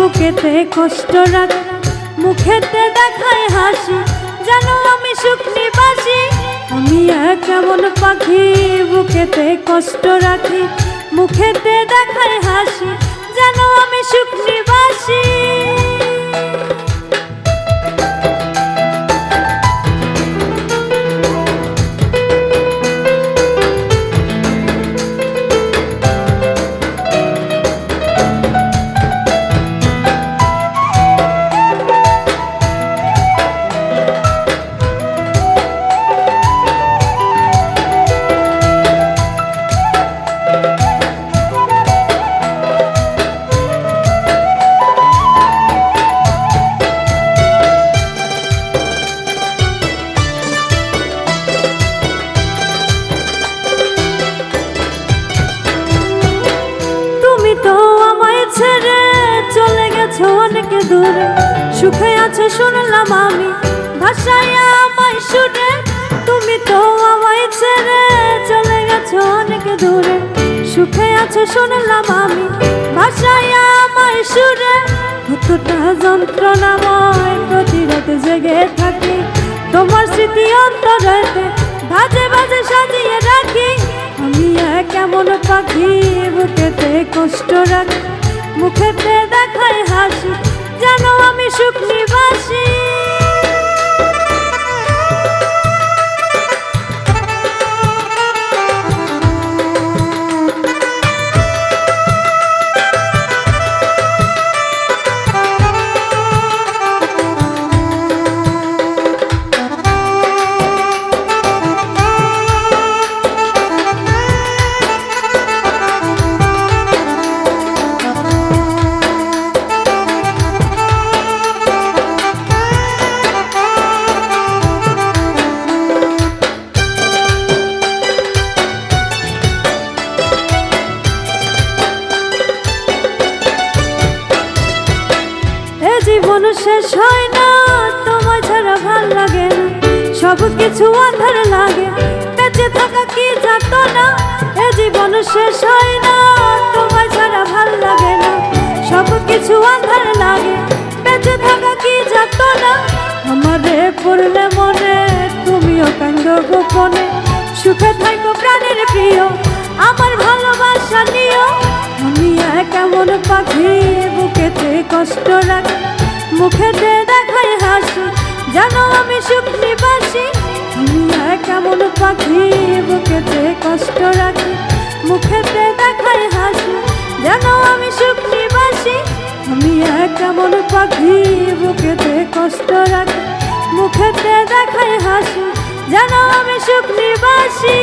বুকেতে কষ্ট রাখি, মুখেতে দেখায় হাসি, জানো আমি সুখ নিবাসী। আমি এক এমন পাখি, বুকেতে কষ্ট রাখি, মুখেতে দেখায় হাসি, জানো আমি সুখ নিবাসী। অনেক দূরে সুখে আছে শুনলাম আমি, ভাষায় আমায় শুনে। তুমি তো আমায় ছেড়ে চলে গেছো অনেক দূরে, সুখে আছে শুনলাম আমি, ভাষায় আমায় শুনে। কতটা যন্ত্রণাময় প্রতি রাতে জেগে থাকি, তোমার স্মৃতি অন্তরেতে ভাজে ভাজে সাজিয়ে রাখি। আমি এক এমন পাখি, বুকেতে কষ্ট রাখি, মুখেতে দেখায় হাসি, জানো আমি সুখ নিবাসী। জীবন শেষ হয় না, তোমায় ছাড়া ভাল লাগে না, সব কিছু আঁধার লাগে, বেঁচে থাকা কি যাতো না। এ জীবন শেষ হয় না, তোমায় ছাড়া ভাল লাগে না, সব কিছু আঁধার লাগে, বেঁচে থাকা কি যাতো না। আমারে পড়লে মনে তুমিও কান্দো গোপনে, সুখে থাকো প্রাণের প্রিয়, আমার ভালোবাসা নিও। আমি এক এমন পাখি, বুকেতে কষ্ট রাখি, মুখেতে দেখায় হাসি, জানো আমি সুখ নিবাসী। আমি এক এমন পাখি, বুকেতে কষ্ট রাখি, মুখেতে দেখায় হাসি, জানো আমি সুখ নিবাসী। আমি এক এমন পাখি, বুকেতে কষ্ট রাখি, মুখেতে দেখায় হাসি, জানো আমি সুখ নিবাসী।